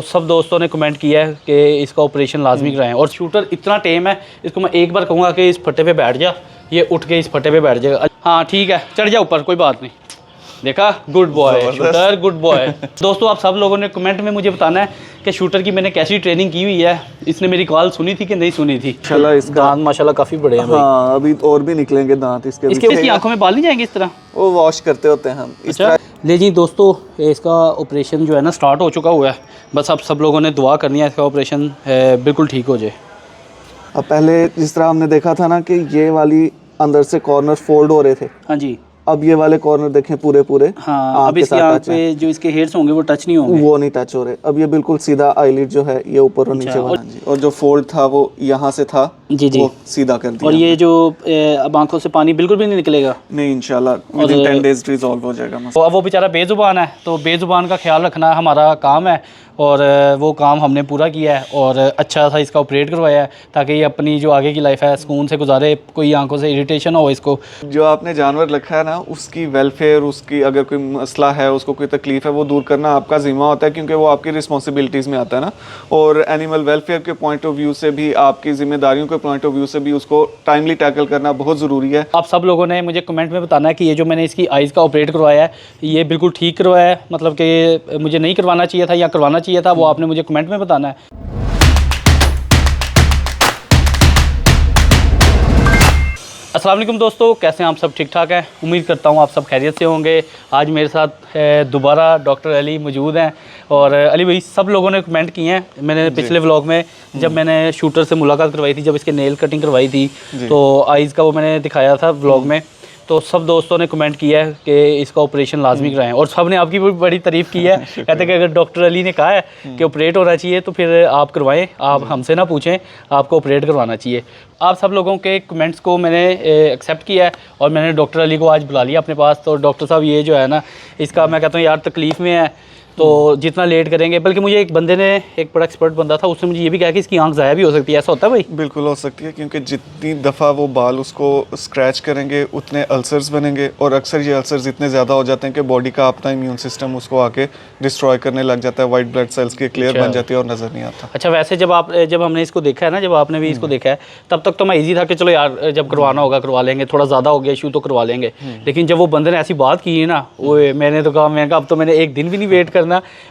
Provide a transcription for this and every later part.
सब दोस्तों ने कमेंट किया है कि इसका ऑपरेशन लाजमी कराएं और शूटर इतना टेम है, इसको मैं एक बार कहूँगा कि इस फट्टे पे बैठ जा, ये उठ के इस फट्टे पे बैठ जाएगा। हाँ ठीक है, चढ़ जा ऊपर, कोई बात नहीं। देखा, good boy shooter, good boy. दोस्तों आप सब लोगों ने कमेंट में मुझे बताना है कि शूटर की मैंने कैसी ट्रेनिंग की हुई है, इसने मेरी कॉल सुनी थी कि नहीं सुनी थी। माशाल्लाह इसका दांत माशाल्लाह काफ़ी बड़े हैं। हाँ, अभी और भी निकलेंगे दांत इसके। इसकी आंखों में बाल नहीं जाएंगे इस तरह? वो वॉश करते होते हैं हम इस तरह। ले जी दोस्तों, इसका ऑपरेशन जो है ना स्टार्ट हो चुका हुआ है। बस आप सब लोगों ने दुआ करनी है इसका ऑपरेशन बिल्कुल ठीक हो जाए। अब पहले जिस तरह हमने देखा था ना कि ये वाली अंदर से कॉर्नर फोल्ड हो रहे थे, हाँ जी, अब ये वाले कॉर्नर देखें पूरे पूरे हाँ, अब इसकी आंख पे जो इसके हेयर्स होंगे वो टच नहीं होंगे, वो नहीं टच हो रहे। अब ये बिल्कुल सीधा आईलिड जो है ये ऊपर और नीचे वाला जी, और जो फोल्ड था वो यहाँ से था जी जी, वो सीधा कर दिया। और ये जो अब आंखों से पानी बिल्कुल भी नहीं निकलेगा? नहीं, इंशाल्लाह विदिन 10 डेज रिजॉल्व हो जाएगा। अब वो बेचारा बेजुबान है, तो बेजुबान का ख्याल रखना हमारा काम है और वो काम हमने पूरा किया है और अच्छा सा इसका ऑपरेट करवाया है ताकि ये अपनी जो आगे की लाइफ है सुकून से गुजारे, कोई आंखों से इरिटेशन हो इसको। जो आपने जानवर रखा है ना, उसकी वेलफेयर, उसकी अगर कोई मसला है, उसको कोई तकलीफ है, वो दूर करना आपका जिम्मा होता है, क्योंकि वो आपकी रिस्पॉन्सिबिलिटीज़ में आता है ना। और एनिमल वेलफेयर के पॉइंट ऑफ व्यू से भी, आपकी जिम्मेदारियों के पॉइंट ऑफ व्यू से भी उसको टाइमली टैकल करना बहुत ज़रूरी है। आप सब लोगों ने मुझे कमेंट में बताना है कि ये जो मैंने इसकी आइज़ का ऑपरेट करवाया है ये बिल्कुल ठीक करवाया है, मतलब कि मुझे नहीं करवाना चाहिए था या करवाना चाहिए था, वो आपने मुझे कमेंट में बताना है। अस्सलाम वालेकुम दोस्तों, कैसे हैं आप सब? ठीक ठाक हैं, उम्मीद करता हूँ आप सब खैरियत से होंगे। आज मेरे साथ दोबारा डॉक्टर अली मौजूद हैं और अली भाई, सब लोगों ने कमेंट किए हैं। मैंने पिछले व्लॉग में जब मैंने शूटर से मुलाकात करवाई थी, जब इसके नेल कटिंग करवाई थी, तो आइज़ का वो मैंने दिखाया था व्लॉग में, तो सब दोस्तों ने कमेंट किया है कि इसका ऑपरेशन लाजमी कराएं और सब ने आपकी बड़ी तारीफ़ की है। कहते हैं कि अगर डॉक्टर अली ने कहा है कि ऑपरेट होना चाहिए तो फिर आप करवाएं, आप हमसे ना पूछें, आपको ऑपरेट करवाना चाहिए। आप सब लोगों के कमेंट्स को मैंने एक्सेप्ट किया है और मैंने डॉक्टर अली को आज बुला लिया अपने पास। तो डॉक्टर साहब, ये जो है ना, इसका मैं कहता हूँ यार तकलीफ़ में है, तो जितना लेट करेंगे, बल्कि मुझे एक बंदे ने, एक बड़ा एक्सपर्ट बंदा था, उसने मुझे ये भी कहा कि इसकी आंख ज़ाया भी हो सकती है। ऐसा होता है भाई? बिल्कुल हो सकती है, क्योंकि जितनी दफ़ा वो बाल उसको स्क्रैच करेंगे उतने अल्सर्स बनेंगे, और अक्सर ये अल्सर्स इतने ज़्यादा हो जाते हैं कि बॉडी का अपना इम्यून सिस्टम उसको आके डिस्ट्रॉय करने लग जाता है, वाइट ब्लड सेल्स की क्लियर बन जाती है और नज़र नहीं आता। अच्छा, वैसे जब हमने इसको देखा है ना, जब आपने भी इसको देखा है, तब तक तो मैं ईजी था कि चलो यार जब करवाना होगा करवा लेंगे, थोड़ा ज़्यादा हो गया इशू तो करवा लेंगे। लेकिन जब वो बंदे ने ऐसी बात की है ना, वो मैंने तो कहा अब तो मैंने एक दिन भी नहीं वेट करना,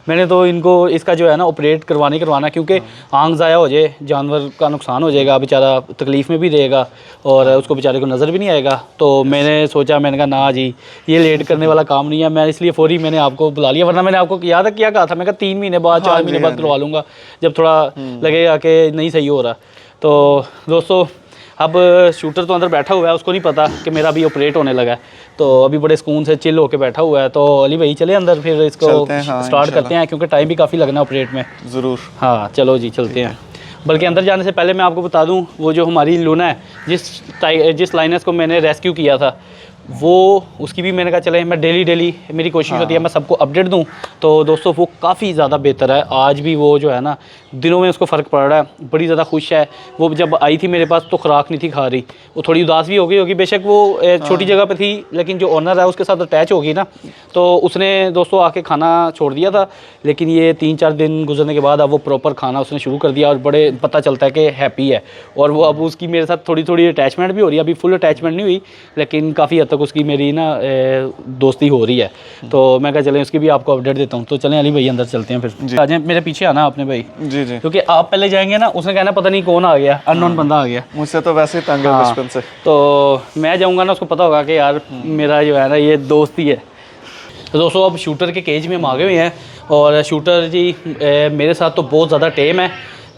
मैंने तो इनको इसका जो है ना ऑपरेट करवाना, क्योंकि आंख ज़ाया हो जाए, जानवर का नुकसान हो जाएगा, बेचारा तकलीफ़ में भी रहेगा और उसको बेचारे को नज़र भी नहीं आएगा। तो मैंने सोचा, मैंने कहा ना जी, ये लेट करने वाला काम नहीं है, मैं इसलिए फौरी मैंने आपको बुला लिया, वरना मैंने आपको याद है क्या कहा था, मैं कहा 3 महीने बाद 4 महीने बाद करवा लूँगा, जब थोड़ा लगेगा कि नहीं सही हो रहा। तो दोस्तों, अब शूटर तो अंदर बैठा हुआ है, उसको नहीं पता कि मेरा अभी ऑपरेट होने लगा है, तो अभी बड़े सुकून से चिल होके बैठा हुआ है। तो अली भाई चले अंदर, फिर इसको स्टार्ट करते हैं, क्योंकि टाइम भी काफ़ी लगना है ऑपरेट में। ज़रूर, हाँ चलो जी, चलते हैं। बल्कि अंदर जाने से पहले मैं आपको बता दूं, वो जो हमारी लूना है, जिस लाइनस को मैंने रेस्क्यू किया था, वो उसकी भी मैंने कहा चले मैं डेली मेरी कोशिश होती है मैं सबको अपडेट दूं। तो दोस्तों वो काफ़ी ज़्यादा बेहतर है, आज भी वो जो है ना दिनों में उसको फ़र्क पड़ रहा है, बड़ी ज़्यादा खुश है। वो जब आई थी मेरे पास तो खुराक नहीं थी खा रही, वो थोड़ी उदास भी हो गई होगी, बेशक वो छोटी जगह पे थी, लेकिन जो ओनर है उसके साथ अटैच होगी ना, तो उसने दोस्तों आके खाना छोड़ दिया था। लेकिन ये 3-4 दिन गुजरने के बाद अब वो प्रॉपर खाना उसने शुरू कर दिया और बड़े पता चलता है कि हैप्पी है, और वो अब उसकी मेरे साथ थोड़ी अटैचमेंट भी हो रही है। अभी फुल अटैचमेंट नहीं हुई, लेकिन काफ़ी हद तक उसकी मेरी ना दोस्ती हो रही है। तो मैं कहा चलें उसकी भी आपको अपडेट देता हूँ। तो चलें अली भाई अंदर चलते हैं, फिर आ जाएं, मेरे पीछे आना आपने भाई जी, क्योंकि आप पहले जाएंगे ना, उसने कहना पता नहीं कौन आ गया, अननोन बंदा आ गया। मुझसे तो वैसे ही तंग है बचपन से, तो मैं जाऊँगा ना, उसको पता होगा कि यार मेरा जो है ना ये दोस्त ही है। तो दोस्तों अब शूटर के केज में हम आ गए हुए हैं और शूटर जी मेरे साथ तो बहुत ज़्यादा टेम है,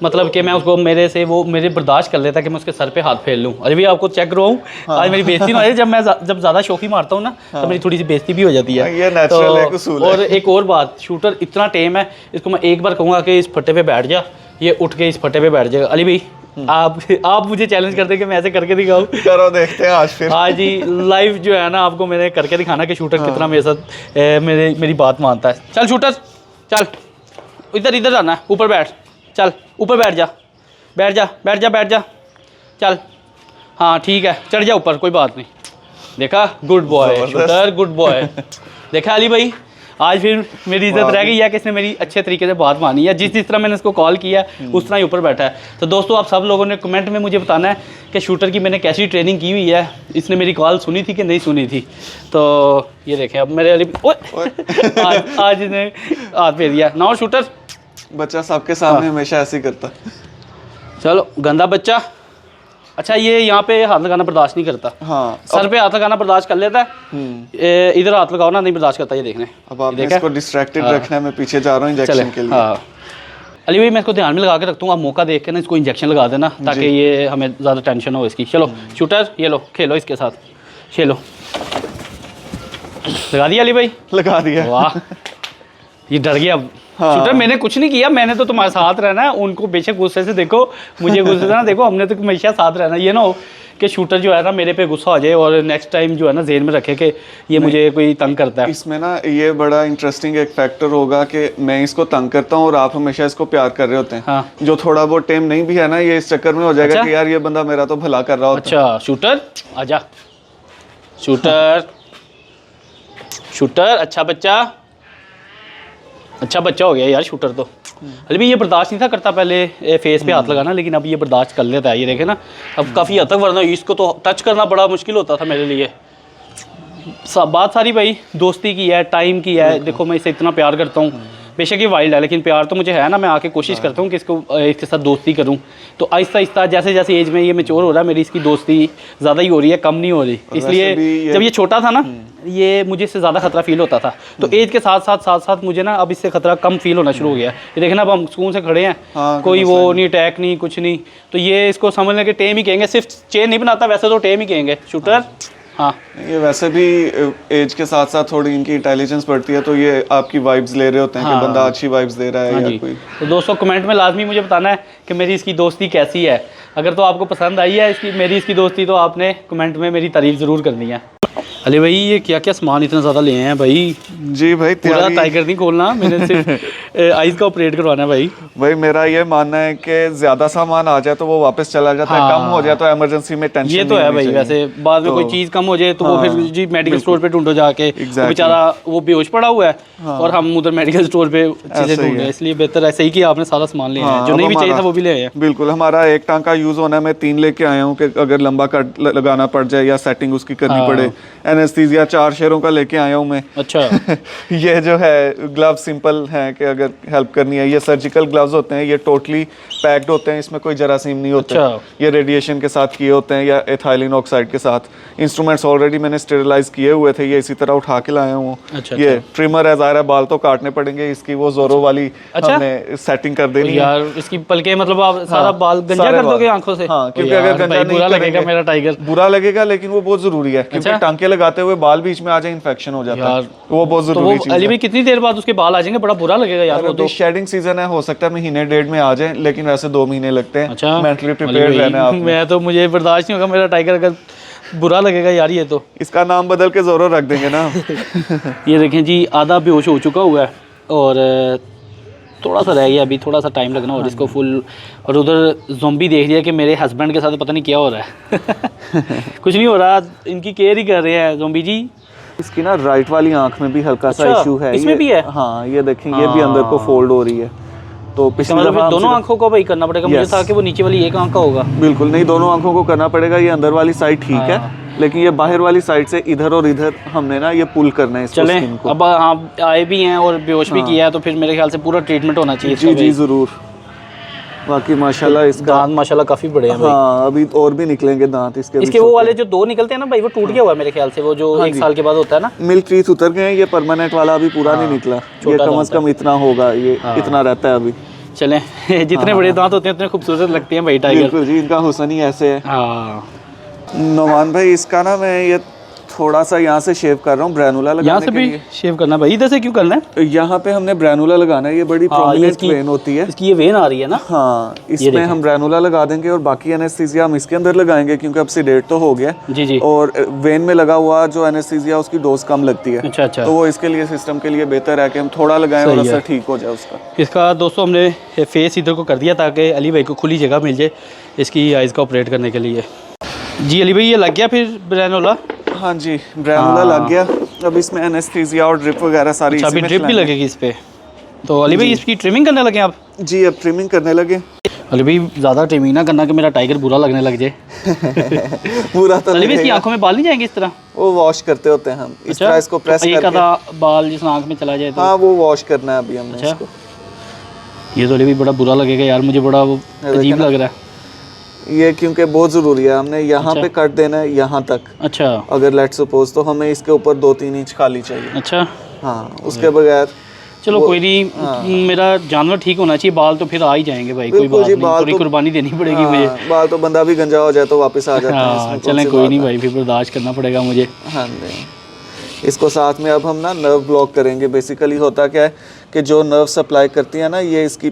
मतलब कि मैं उसको मेरे बर्दाश्त कर लेता है कि मैं उसके सर पे हाथ फेर लूँ। अरे भी आपको चेक करवाऊँ, आज मेरी बेइज्जती ना हो जाए, जब ज़्यादा शौकी मारता हूँ ना, तो मेरी थोड़ी सी बेइज्जती भी हो जाती है। ये नेचुरल है, उसूल है। और एक और बात, शूटर इतना टेम है, इसको मैं एक बार कहूँगा कि इस फट्टे पे बैठ जा, ये उठ के इस फट्टे पे बैठ जाएगा। अली भाई आप मुझे चैलेंज करते कि मैं ऐसे करके दिखाऊँ? करो, देखते हैं आज फिर। आज ही लाइव जो है ना आपको मैंने करके दिखाना कि शूटर कितना मेरे साथ मेरी बात मानता है। चल शूटर, चल इधर आना है, ऊपर बैठ, चल ऊपर बैठ जा, चल हाँ ठीक है, चढ़ जा ऊपर, कोई बात नहीं। देखा, good boy shooter, good boy. देखा अली भाई, आज फिर मेरी इज्जत रह गई है कि इसने मेरी अच्छे तरीके से बात मानी है। जिस तरह मैंने इसको कॉल किया उस तरह ही ऊपर बैठा है। तो दोस्तों आप सब लोगों ने कमेंट में मुझे बताना है कि शूटर की मैंने कैसी ट्रेनिंग की हुई है, इसने मेरी कॉल सुनी थी कि नहीं सुनी थी। तो ये देखें अब मेरे आज इसने हाथ फेर दिया ना। शूटर बच्चा सबके सामने हमेशा ऐसे ही करता। चलो गंदा बच्चा। अच्छा ये यहाँ पे हाथ लगाना बर्दाश्त नहीं करता। हाँ, सर पे हाथ लगाना बर्दाश्त कर लेता है, इधर हाथ लगाओ ना नहीं बर्दाश्त करता। ये देखने अब आपने इसको डिस्ट्रैक्टेड रखना है। मैं पीछे जा रहा हूँ इंजेक्शन के लिए। हाँ अली भाई मैं इसको ध्यान में लगा के रखता हूँ, आप मौका देख के ना इसको इंजेक्शन लगा देना ताकि ये हमें ज़्यादा टेंशन हो इसकी। चलो शूटर ये लो खेलो इसके साथ, खेलो। लगा दिया अली भाई? लगा दिया। वाह ये डर गया अब। हाँ। शूटर मैंने कुछ नहीं किया, मैंने तो तुम्हारे साथ रहना है। उनको बेशक गुस्से से देखो, मुझे गुस्से से ना देखो, हमने तो हमेशा साथ रहना। ये ना हो कि शूटर जो है ना मेरे पे गुस्सा हो जाए और नेक्स्ट टाइम जो है ना ज़हन में रखे कि ये मुझे कोई तंग करता है। इसमें ना ये बड़ा इंटरेस्टिंग एक फैक्टर होगा कि मैं इसको तंग करता हूँ और आप हमेशा इसको प्यार कर रहे होते हैं। हाँ। जो थोड़ा बहुत टाइम नहीं भी है ना, ये इस चक्कर में हो जाएगा अच्छा? कि यार ये बंदा मेरा तो भला कर रहा होता है। अच्छा शूटर आजा, शूटर शूटर अच्छा बच्चा हो गया यार शूटर तो। अरे भी ये बर्दाश्त नहीं था करता पहले फेस पे हाथ लगाना, लेकिन अब ये बर्दाश्त कर लेता है। ये देखे ना अब काफ़ी हद तक, वरना इसको तो टच करना बड़ा मुश्किल होता था मेरे लिए। बात सारी भाई दोस्ती की है, टाइम की है। देखो मैं इसे इतना प्यार करता हूँ, बेशक ये वाइल्ड है लेकिन प्यार तो मुझे है ना। मैं आके कोशिश करता हूँ कि इसके साथ दोस्ती करूँ। तो आहिस्ता आहिस्ता जैसे जैसे एज में ये मैच्योर हो रहा है, मेरी इसकी दोस्ती ज़्यादा ही हो रही है, कम नहीं हो रही। इसलिए जब ये छोटा था ना, ये मुझे इससे ज़्यादा खतरा फील होता था। तो एज के साथ मुझे ना अब इससे खतरा कम फील होना शुरू हो गया। ये देखना अब हम सुकून से खड़े हैं। हाँ, कोई वो नहीं अटैक नहीं कुछ नहीं। तो ये इसको समझने के टेम ही कहेंगे, सिर्फ चेन नहीं बनाता, वैसे तो टेम ही कहेंगे शूटर। हाँ ये वैसे भी एज के साथ साथ थोड़ी इनकी इंटेलिजेंस बढ़ती है, तो ये आपकी वाइब्स ले रहे होते हैं कि बंदा अच्छी वाइब्स दे रहा है या कोई। तो दोस्तों कमेंट में लाजमी मुझे बताना है कि मेरी इसकी दोस्ती कैसी है। अगर तो आपको पसंद आई है मेरी इसकी दोस्ती, तो आपने कमेंट में मेरी तारीफ ज़रूर करनी है। अली भाई ये क्या क्या सामान इतना ज़्यादा लिए हैं भाई? जी भाई पूरा टाइगर नहीं खोलना, मैंने सिर्फ आइज़ का ऑपरेट करवाना है भाई। भाई मेरा ये मानना है कि ज़्यादा सामान आ जाए तो वो वापस चला जाता है, कम हो जाए तो इमरजेंसी में टेंशन ये तो है भाई। वैसे बाद में कोई चीज़ कम हो जाए तो वो फिर जी मेडिकल स्टोर पे ढूंढो जाके, बेचारा वो बेहोश पड़ा हुआ है और हम उधर मेडिकल स्टोर पे चीज़ें ढूंढ रहे हैं। इसलिए बेहतर ऐसे ही कि आपने सारा सामान लिया है, जो नहीं भी चाहिए था वो भी ले आए। बिल्कुल, हमारा एक टांका यूज़ होना है, मैं 3 लेके आया हूँ कि अगर लंबा कट लगाना पड़ जाए या सेटिंग उसकी करनी पड़े। एनेस्थीसिया 4 शेरों का लेके आया हूँ मैं। अच्छा ये जो है ग्लव सिंपल हैं कि अगर हेल्प करनी है, ये सर्जिकल ग्लव्स होते हैं, ये टोटली पैक्ड होते हैं, इसमें कोई जरासीम नहीं होते। अच्छा। ये रेडिएशन के साथ किए होते हैं या एथाइलिन ऑक्साइड के साथ। इंस्ट्रूमेंट्स ऑलरेडी मैंने स्टेरिलाइज किए हुए थे, ये इसी तरह उठा के लाया हूँ। अच्छा, ये ट्रिमर है, ज़ाहिर है बाल तो काटने पड़ेंगे इसकी, वो जोरो वाली हमने सेटिंग कर देनी है यार। इसकी पलके मतलब आप सारा बाल गंजा कर दोगे आंखों से? हाँ, क्योंकि अगर गंजा नहीं लगेगा मेरा टाइगर, बुरा लगेगा, लेकिन वो बहुत जरूरी है क्योंकि टांके लगाते हुए बाल बीच में आ जाए इन्फेक्शन हो जाता है, वो बहुत जरूरी चीज है। अली भाई कितनी देर बाद उसके बाल आ जाएंगे? बड़ा बुरा लगेगा यार। वो तो शेडिंग सीजन है, हो सकता है महीने 1.5 में आ जाए, लेकिन वैसे 2 महीने लगते हैं। अच्छा, मेंटली प्रिपेयर्ड रहना है। मैं तो मुझे बर्दाश्त नहीं होगा मेरा टाइगर अगर बुरा लगेगा यार। ये तो इसका नाम बदल के जोरो रख देंगे ना। ये देखें जी आधा बेहोश हो चुका हुआ है और थोड़ा सा रह गया, अभी थोड़ा सा टाइम लगना और इसको फुल। और उधर ज़ोंबी देख लिया कि मेरे हस्बैंड के साथ पता नहीं क्या हो रहा है। कुछ नहीं हो रहा, इनकी केयर ही कर रहे हैं ज़ोंबी जी। इसकी ना राइट वाली आंख में भी हल्का सा इशू है। इसमें भी है? हाँ ये देखें, ये भी अंदर को फोल्ड हो रही है। तो पिछली दफा दोनों आंखों को भाई करना पड़ेगा। मुझे था कि वो नीचे वाली एक आंख का होगा। बिल्कुल नहीं, दोनों आंखों को करना पड़ेगा। ये अंदर वाली साइड ठीक है, लेकिन ये बाहर वाली साइड से इधर और इधर हमने ना ये पुल करना है इसको। चलें अब हाँ आए भी हैं और बेहोश भी किया है, तो फिर मेरे ख्याल से पूरा ट्रीटमेंट होना चाहिए। जी जी जरूर। बाकी माशाल्लाह इसका दांत माशाल्लाह काफी बड़े हैं भाई। हाँ अभी और भी निकलेंगे दांत इसके वो वाले जो 2 निकलते हैं ना भाई, वो टूट गया हुआ है मेरे ख्याल से। वो जो 1 साल के बाद होता है ना, मिल्क टीथ उतर गए हैं, ये परमानेंट वाला अभी पूरा नहीं निकला। ये कम से कम इतना होगा, ये इतना रहता है अभी। चलें जितने बड़े दांत होते हैं उतने खूबसूरत लगते हैं भाई टाइगर। बिल्कुल जी, इनका हुस्न ही ऐसे है। हाँ नोमान भाई इसका ना मैं ये थोड़ा सा यहाँ से शेव कर रहा हूँ ब्रैनुला लगाने यहाँ से भी शेव करना भाई। इधर से क्यों करना है? यहाँ पे हमने ब्रैनुला लगाना है, ये बड़ी प्रोमिनेंट वेन होती है इसकी। ये वेन आ रही है ना? हाँ, इसमें हम ब्रैनुला लगा देंगे और बाकी एनेस्थीसिया हम इसके अंदर लगाएंगे क्योंकि अब सेडेट तो हो गया। जी जी। और वेन में लगा हुआ जो एनेस्थीसिया उसकी डोज कम लगती है। अच्छा अच्छा। तो वो इसके लिए सिस्टम के लिए बेहतर है कि हम थोड़ा लगाएं और असर ठीक हो जाए उसका। इसका दोस्तों हमने फेस इधर को कर दिया ताकि अली भाई को खुली जगह मिल जाए इसकी आइज़ का ऑपरेट करने के लिए। जी अली भाई ये लग गया फिर ब्रैनुला? हाँ जी, ब्रैनुला लग गया अब इसमें एनेस्थीसिया और ड्रिप वगैरह सारी अच्छा, इसी अभी में ड्रिप भी चलाएंगे। लगेगी इस पे। तो अली भाई इसकी ट्रिमिंग करने लगे आप? जी अब ट्रिमिंग करने लगे। अली भाई ज़्यादा ट्रिमिंग ना करना कि मेरा टाइगर बुरा लगने लग जाए। पूरा तो अली भाई इसकी लगेगा। आंखों में बाल नहीं जाएंगे इस तरह? वो वॉश करते होते हैं हम इस तरह इसको प्रेस तो एक करके। आधा बाल जिस आंख में चला जाए तो? हाँ वो वॉश करना है अभी हमने अच्छा। इसको। ये तो अली भाई बड़ा बुरा लगेगा यार, मुझे बड़ा वो अजीब लग रहा है। ये क्योंकि बहुत ज़रूरी है, हमने यहाँ पे कट देना है यहाँ तक। अच्छा अगर लेट सपोज तो हमें इसके ऊपर 2-3 इंच खाली चाहिए। अच्छा, हाँ उसके बगैर चलो कोई नहीं, मेरा जानवर ठीक होना चाहिए, बाल तो फिर आ ही जाएंगे भाई, कोई बिल्कुल बात जी, नहीं, बाल थोड़ी तो- कुर्बानी देनी पड़ेगी मुझे। हाँ, बाल तो बंदा भी गंजा हो जाए तो वापस आ जाते हैं हाँ इसमें, कौन चलें सी कोई बात नहीं है। भाई, फिर बर्दाश्त करना पड़ेगा मुझे। हाँ नहीं, इसको साथ में अब हम ना नर्व ब्लॉक करेंगे। बेसिकली होता क्या है कि जो नर्व सप्लाई करती है ना ये इसकी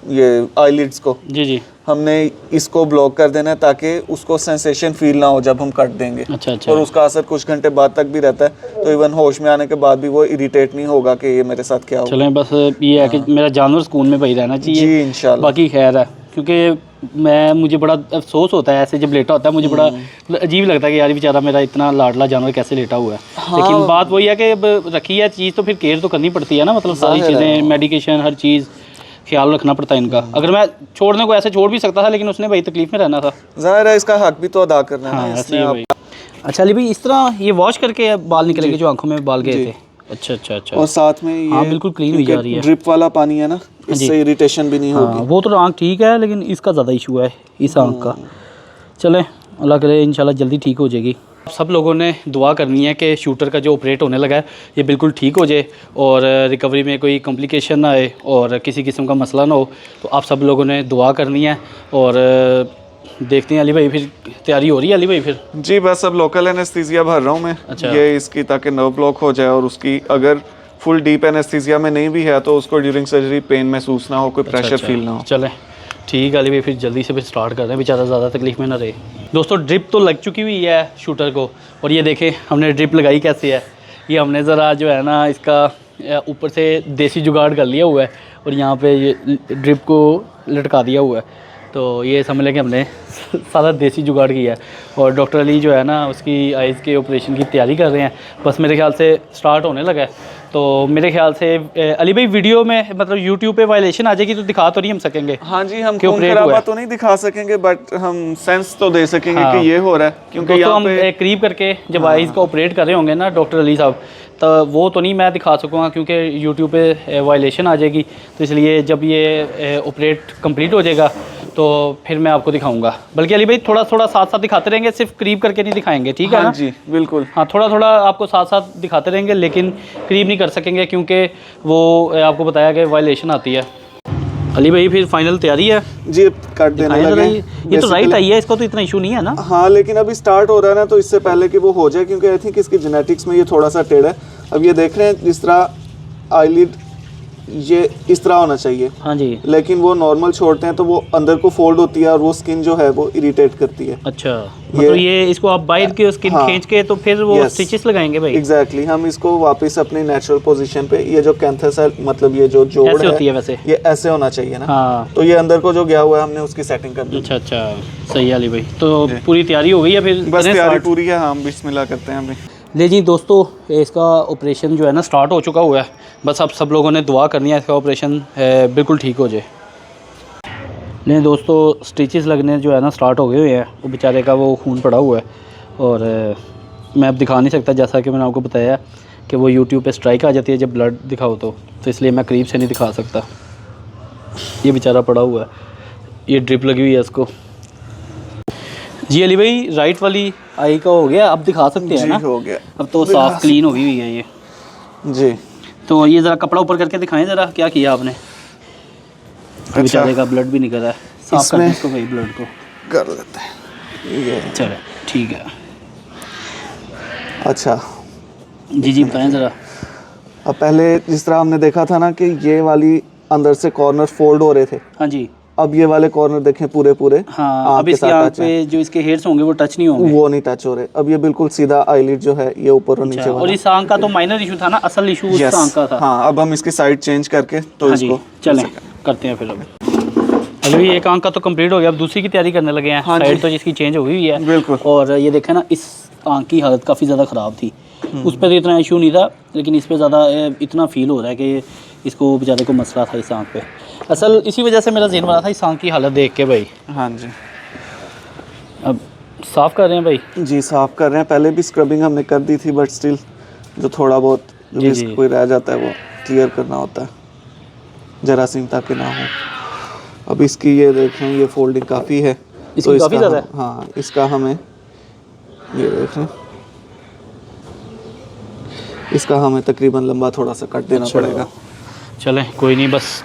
ये आईलिड्स को, जी जी, हमने इसको ब्लॉक कर देना है ताकि उसको सेंसेशन फील ना हो जब हम कट देंगे। अच्छा अच्छा, और उसका असर कुछ घंटे बाद तक भी रहता है, तो इवन होश में आने के बाद भी वो इरिटेट नहीं होगा कि ये मेरे साथ क्या हुआ। चलें बस ये है कि मेरा जानवर सुकून में भाई रहना चाहिए जी इंशाल्लाह। बाकी खैर है, क्योंकि मुझे बड़ा अफसोस होता है ऐसे जब लेटा होता है, मुझे बड़ा अजीब लगता है कि यार बेचारा मेरा इतना लाडला जानवर कैसे लेटा हुआ है। लेकिन बात वही है कि अब रखी है चीज़ तो फिर केयर तो करनी पड़ती है ना, मतलब सारी चीज़ें, मेडिकेशन, हर चीज़ ख्याल रखना पड़ता है इनका। अगर मैं छोड़ने को ऐसे छोड़ भी सकता था, लेकिन उसने भाई तकलीफ में रहना था। ज़ाहिर है इसका हक भी तो अदा करना है हाँ ना, ऐसे इसने ही है आप- भाई। अच्छा अली भाई इस तरह ये वॉश करके बाल निकलेंगे जो आंखों में बाल गए थे? अच्छा अच्छा अच्छा, और साथ में ये हाँ बिल्कुल क्लीन हुई जा रही है। ड्रिप वाला पानी है ना, इससे इरिटेशन भी नहीं हाँ होगी। वो तो आँख ठीक है, लेकिन इसका ज़्यादा इशू है इस आँख का। चलें अल्लाह करे इंशाल्लाह जल्दी ठीक हो जाएगी। सब लोगों ने दुआ करनी है कि शूटर का जो ऑपरेट होने लगा है ये बिल्कुल ठीक हो जाए और रिकवरी में कोई कॉम्प्लिकेशन ना आए और किसी किस्म का मसला ना हो। तो आप सब लोगों ने दुआ करनी है और देखते हैं अली भाई, फिर तैयारी हो रही है अली भाई फिर? जी बस अब लोकल एनेस्थीसिया भर रहा हूँ मैं। अच्छा। ये इसकी ताकि नर्व ब्लॉक हो जाए, और उसकी अगर फुल डीप एनेस्थीसिया में नहीं भी है तो उसको ड्यूरिंग सर्जरी पेन महसूस ना हो, कोई प्रेशर फील ना हो। चलें ठीक है अली भाई, फिर जल्दी से फिर स्टार्ट कर रहे हैं, बेचारा ज़्यादा तकलीफ में ना रहे। दोस्तों ड्रिप तो लग चुकी हुई है शूटर को, और ये देखें हमने ड्रिप लगाई कैसे है। ये हमने ज़रा जो है ना इसका ऊपर से देसी जुगाड़ कर लिया हुआ है और यहाँ पे ये ड्रिप को लटका दिया हुआ है। तो ये समझ लें कि हमने सारा देसी जुगाड़ किया है। और डॉक्टर अली जो है ना उसकी आइज़ के ऑपरेशन की तैयारी कर रहे हैं, बस मेरे ख्याल से स्टार्ट होने लगा है। तो मेरे ख्याल से अली भाई वीडियो में मतलब यूट्यूब पे वायलेशन आ जाएगी तो दिखा तो नहीं हम सकेंगे? हाँ जी, हम क्यों खून operate खराबा हुआ है? तो नहीं दिखा सकेंगे, बट हम सेंस तो दे सकेंगे हाँ। कि ये हो रहा है, क्योंकि दोस्तों यहाँ हम पे करीब करके जब आइज़ का ऑपरेट कर रहे होंगे ना डॉक्टर अली साहब, तो वो तो नहीं मैं दिखा सकूँगा क्योंकि यूट्यूब पे वायलेशन आ जाएगी। तो इसलिए जब ये ऑपरेट कंप्लीट हो जाएगा तो फिर मैं आपको दिखाऊंगा। बल्कि अली भाई थोड़ा थोड़ा साथ साथ दिखाते रहेंगे, सिर्फ करीब करके नहीं दिखाएंगे, ठीक है ना? हाँ जी बिल्कुल। हाँ थोड़ा थोड़ा आपको साथ साथ दिखाते रहेंगे, लेकिन करीब नहीं कर सकेंगे क्योंकि वो आपको बताया कि वायलेशन आती है। अली भाई फिर फाइनल तैयारी है? जी काट देने लगे। ये तो राइट आई है, इसका तो इतना इशू नहीं है ना? हाँ लेकिन अभी स्टार्ट हो रहा है ना, तो इससे पहले कि वो हो जाए, क्योंकि आई थिंक इसकी जेनेटिक्स में ये थोड़ा सा टेढ़ है। अब ये देख रहे हैं जिस तरह आईलिड ये इस तरह होना चाहिए, हाँ जी। लेकिन वो नॉर्मल छोड़ते हैं तो वो अंदर को फोल्ड होती है और वो स्किन जो है वो इरिटेट करती है। अच्छा मतलब ये इसको आप बाहर के स्किन हाँ। खींच के तो फिर वो Yes. स्टिचेस लगाएंगे भाई? एग्जैक्टली हम इसको वापस अपनी नेचुरल पोजीशन पे, ये जो कैंथस है मतलब ये जो जोड़ ऐसे होती है वैसे? ये ऐसे होना चाहिए ना। हाँ तो ये अंदर को जो गया हुआ है हमने उसकी सेटिंग कर दी। अच्छा अच्छा, सही है अली भाई। तो पूरी तैयारी हो गई है फिर? बस करें तैयारी start? पूरी है, हम बिस्मिल्लाह करते हैं अभी। ले जी दोस्तों, इसका ऑपरेशन जो है ना स्टार्ट हो चुका हुआ है, बस अब सब लोगों ने दुआ करनी है इसका ऑपरेशन बिल्कुल ठीक हो जाए। नहीं दोस्तों स्टिचेस लगने जो है ना स्टार्ट हो गए हुए हैं, वो बेचारे का वो खून पड़ा हुआ है और मैं अब दिखा नहीं सकता, जैसा कि मैंने आपको बताया कि वो यूट्यूब पे स्ट्राइक आ जाती है जब ब्लड दिखाओ तो इसलिए मैं करीब से नहीं दिखा सकता। ये बेचारा पड़ा हुआ है, ये ड्रिप लगी हुई है इसको। जी अली भाई राइट वाली आई का हो गया, अब दिखा सकते हैं ना? हो गया अब तो साफ क्लीन हो गई हुई है ये। जी। तो ये ज़रा कपड़ा ऊपर करके दिखाएं ज़रा, क्या किया आपने? अच्छा। बेचारे का ब्लड भी निकल रहा है, साफ कर इसमें- इसको भाई ब्लड को। कर लेते हैं ये। चलो ठीक है। अच्छा जी जी बताएं ज़रा। अब पहले जिस तरह हमने देखा था ना कि ये वाली अंदर से कॉर्नर फोल्ड हो रहे थे, हाँ जी। अब ये वाले कॉर्नर देखें पूरे पूरे हाँ अब के इसकी साथ आँख टच है। पे जो इसके हेयर्स होंगे वो टच नहीं होंगे। वो नहीं टच हो रहे, अब ये बिल्कुल सीधा आईलिड जो है ये ऊपर और नीचे अच्छा, और वाला। इस आँख का तो माइनर इशू था ना, असल इशू उस Yes, आँख का था। हाँ अब हम इसकी साइड चेंज करके तो हाँ जी इसको चलें करते हैं फिर। अब अभी एक आँख का तो कंप्लीट हो गया, अब दूसरी की तैयारी करने लगे हैं। हाँ साइड जी। तो जिसकी चेंज हो गई हुई है बिल्कुल। और ये देखें ना इस आँख की हालत काफ़ी ज़्यादा ख़राब थी, उस पर तो इतना इशू नहीं था, लेकिन इस पर ज़्यादा इतना फील हो रहा है कि इसको बेचारे को मसला था इस आँख पे। असल इसी वजह से मेरा ज़हन बना था इस आँख की हालत देख के भाई। हाँ जी, अब साफ़ कर रहे हैं भाई? जी साफ़ कर रहे हैं। पहले भी स्क्रबिंग हमने कर दी थी, बट स्टिल जो थोड़ा बहुत रिस्क कोई रह जाता है वो क्लियर करना होता है, जरासीम ताकि ना हो। अब इसकी ये देखें, ये फोल्डिंग काफ़ी है, इसकी काफ़ी ज़्यादा है। हाँ, इसका हमें ये देखें, इसका हमें तकरीबन लंबा थोड़ा सा कट देना पड़ेगा। चलें कोई नहीं, बस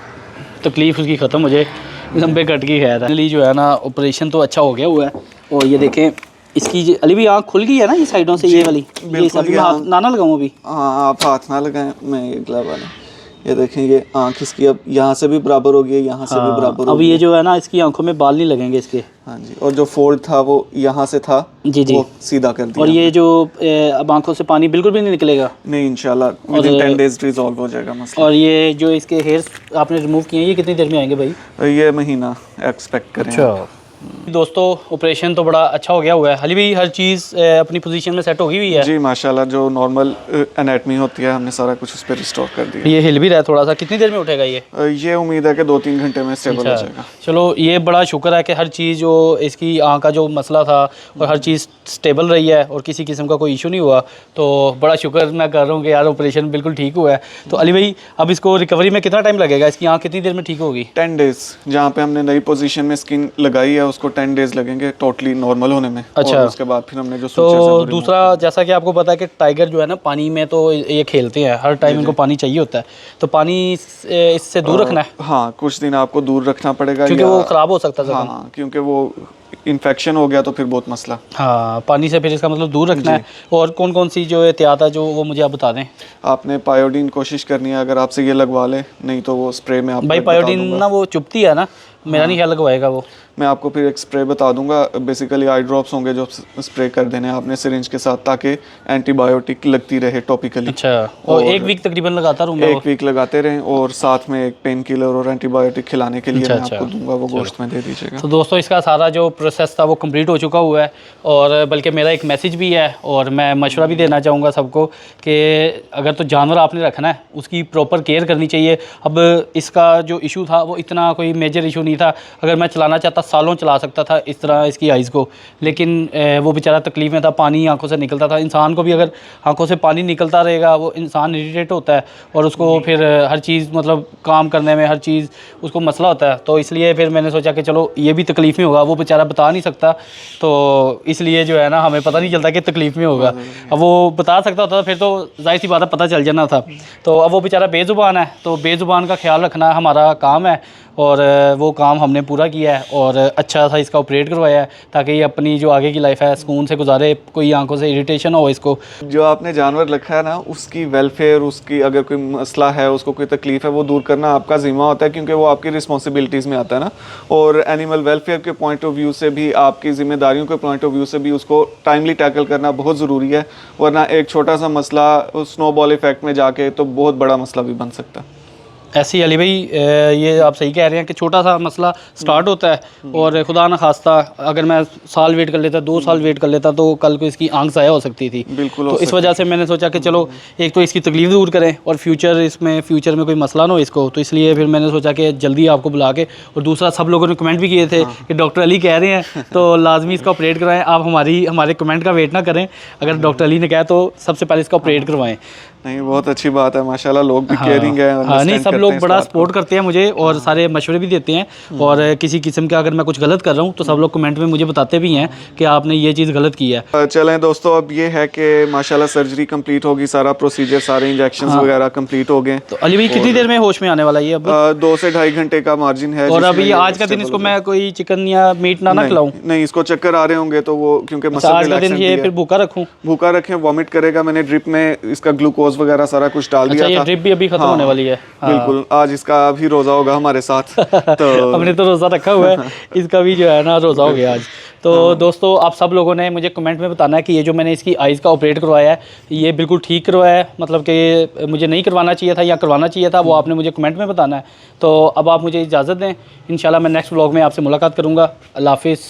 तकलीफ़ उसकी ख़त्म हो जाए, लंबे कट की खैर है। जो है ना ऑपरेशन तो अच्छा हो गया हुआ है। और ये देखें इसकी अली भी आँख खुल गई है ना ये साइडों से, ये वाली। ये सब हाथ ना लगाऊँ अभी? हाँ, आप हाथ ना लगाएं, मैं ये ग्लव वाला। ये देखें, ये आँख इसकी अब यहाँ से भी बराबर हो गई, यहाँ से भी बराबर हो अब गई। ये जो है ना इसकी आंखों में बाल नहीं लगेंगे इसके। हाँ जी, और जो फोल्ड था वो यहाँ से था, जी वो सीधा कर दिया। और ये जो अब आंखों से पानी बिल्कुल भी नहीं निकलेगा? नहीं, इंशाल्लाह विदिन 10 डेज रिजॉल्व हो जाएगा मसला। और ये जो इसके हेयर्स आपने रिमूव किए हैं, ये कितनी देर में आएंगे भाई? ये महीना एक्सपेक्ट करें। अच्छा दोस्तों, ऑपरेशन तो बड़ा अच्छा हो गया हुआ है। अली भाई हर चीज़ अपनी पोजीशन में सेट हो गई हुई है? जी माशाल्लाह, जो नॉर्मल एनाटमी होती है हमने सारा कुछ उस पर रिस्टोर कर दिया। ये हिल भी रहा है थोड़ा सा, कितनी देर में उठेगा ये? ये उम्मीद है कि 2-3 घंटे में स्टेबल हो जाएगा। चलो ये बड़ा शुक्र है कि हर चीज़ जो इसकी आँख का जो मसला था और हर चीज़ स्टेबल रही है और किसी किस्म का कोई इशू नहीं हुआ, तो बड़ा शुक्र मैं कर रहा हूँ कि यार ऑपरेशन बिल्कुल ठीक हुआ है। तो अली भाई अब इसको रिकवरी में कितना टाइम लगेगा? इसकी आँख कितनी देर में ठीक होगी? 10 डेज। जहाँ पे हमने नई पोजीशन में स्किन लगाई है उसको 10 डेज लगेंगे टोटली नॉर्मल होने में। अच्छा, और उसके बाद फिर हमने जो तो दूसरा, जैसा कि आपको पता है कि टाइगर जो है ना पानी में तो ये खेलते हैं, हर टाइम इनको पानी चाहिए होता है, तो पानी इससे दूर रखना है? हाँ, कुछ दिन आपको दूर रखना पड़ेगा, क्योंकि वो ख़राब हो सकता है। हाँ, क्योंकि वो इन्फेक्शन हो गया तो फिर बहुत मसला। हाँ, पानी से फिर इसका मतलब दूर रखना है। और कौन कौन सी जो एहतियात है जो वो मुझे आप बता दें। आपने पायोडीन कोशिश करनी है, अगर आपसे ये लगवा ले, नहीं तो वो स्प्रे में आप भाई पायोडीन ना वो चुभती है ना, मेरा नहीं ख्याल लगवाएगा वो। मैं आपको फिर एक स्प्रे बता दूंगा। बेसिकली आई ड्रॉप्स होंगे जो स्प्रे कर देने आपने सिरिंज के साथ, ताकि एंटीबायोटिक लगती रहे टॉपिकली। अच्छा, और एक वीक तकरीबन लगाता रहूँगा? एक वीक लगाते रहें, और साथ में एक पेन किलर और एंटीबायोटिक खिलाने के लिए मैं आपको दूंगा, वो गोश्त में दे दीजिएगा। तो दोस्तों इसका सारा जो प्रोसेस था वो कंप्लीट हो चुका हुआ है। और बल्कि मेरा एक मैसेज भी है और मैं मशवरा भी देना चाहूँगा सबको कि अगर तो जानवर आपने रखना है उसकी प्रॉपर केयर करनी चाहिए। अब इसका जो इशू था वो इतना कोई मेजर इशू नहीं था, अगर मैं चलाना चाहता सालों चला सकता था इस तरह इसकी आइज़ को, लेकिन वो बेचारा तकलीफ़ में था, पानी आंखों से निकलता था। इंसान को भी अगर आंखों से पानी निकलता रहेगा वो इंसान इरिटेट होता है और उसको फिर हर चीज़ मतलब काम करने में हर चीज़ उसको मसला होता है। तो इसलिए फिर मैंने सोचा कि चलो ये भी तकलीफ़ में होगा, वो बेचारा बता नहीं सकता, तो इसलिए जो है ना हमें पता नहीं चलता कि तकलीफ़ में होगा। अब वो बता सकता होता फिर तो जाहिर सी बात है पता चल जाना था। तो अब वो बेचारा बेज़ुबान है, तो बेज़ुबान का ख्याल रखना हमारा काम है और वो काम हमने पूरा किया है और अच्छा सा इसका ऑपरेट करवाया है ताकि ये अपनी जो आगे की लाइफ है सुकून से गुजारे, कोई आंखों से इरिटेशन हो इसको। जो आपने जानवर रखा है ना, उसकी वेलफेयर, उसकी अगर कोई मसला है, उसको कोई तकलीफ है, वो दूर करना आपका ज़िम्मा होता है, क्योंकि वो आपकी रिस्पॉन्सिबिलिटीज़ में आता है ना। और एनिमल वेलफेयर के पॉइंट ऑफ व्यू से भी, आपकी ज़िम्मेदारियों के पॉइंट ऑफ व्यू से भी उसको टाइमली टैकल करना बहुत ज़रूरी है, वरना एक छोटा सा मसला स्नोबॉल इफेक्ट में जाके तो बहुत बड़ा मसला भी बन सकता है। ऐसे ही अली भाई ये आप सही कह रहे हैं कि छोटा सा मसला स्टार्ट होता है और खुदा न खास्ता अगर मैं साल वेट कर लेता, 2 साल वेट कर लेता, तो कल को इसकी आंख ज़ाया हो सकती थी। बिल्कुल। तो इस वजह से मैंने सोचा कि चलो एक तो इसकी तकलीफ दूर करें और फ्यूचर में कोई मसला ना हो इसको, तो इसलिए फिर मैंने सोचा कि जल्दी आपको बुला के, और दूसरा सब लोगों ने कमेंट भी किए थे कि डॉक्टर अली कह रहे हैं तो लाजमी इसका ऑपरेट करवाएं। आप हमारे कमेंट का वेट ना करें, अगर डॉक्टर अली ने कहा तो सबसे पहले इसका ऑपरेट करवाएं। नहीं, बहुत अच्छी बात है माशाल्लाह, लोग भी केयरिंग है। हाँ, नहीं सब लोग बड़ा सपोर्ट करते हैं मुझे और सारे मशवरे भी देते हैं, और किसी किस्म का अगर मैं कुछ गलत कर रहा हूँ तो सब लोग कमेंट में मुझे बताते भी हैं कि आपने ये चीज़ गलत की है। चलें दोस्तों, अब ये है कि माशाल्लाह सर्जरी कंप्लीट होगी, सारा प्रोसीजर, सारे इंजेक्शंस वगैरह कंप्लीट हो गए। तो अली भाई कितनी देर में होश में आने वाला है अब? 2 से 2.5 घंटे का मार्जिन है। और अभी आज का दिन इसको मैं कोई चिकन या मीट ना खिलाऊं? नहीं, इसको चक्कर आ रहे होंगे तो वो, क्योंकि आज का दिन ये फिर भूखा रखूं? भूखा रखें, वॉमिट करेगा। मैंने ड्रिप में इसका ग्लूकोज वगैरह सारा कुछ डाल दिया था। ये ड्रिप भी अभी खत्म होने वाली है। बिल्कुल, आज इसका भी रोज़ा होगा हमारे साथ। तो हमने तो रोज़ा रखा हुआ है, इसका भी जो है ना रोज़ा हो गया आज। तो दोस्तों आप सब लोगों ने मुझे कमेंट में बताना है कि ये जो मैंने इसकी आइज़ का ऑपरेट करवाया है ये बिल्कुल ठीक करवाया है, मतलब कि मुझे नहीं करवाना चाहिए था या करवाना चाहिए था, वो आपने मुझे कमेंट में बताना है। तो अब आप मुझे इजाज़त दें, इंशाल्लाह मैं नेक्स्ट व्लॉग में आपसे मुलाकात करूँगा। अल्लाह हाफिज़।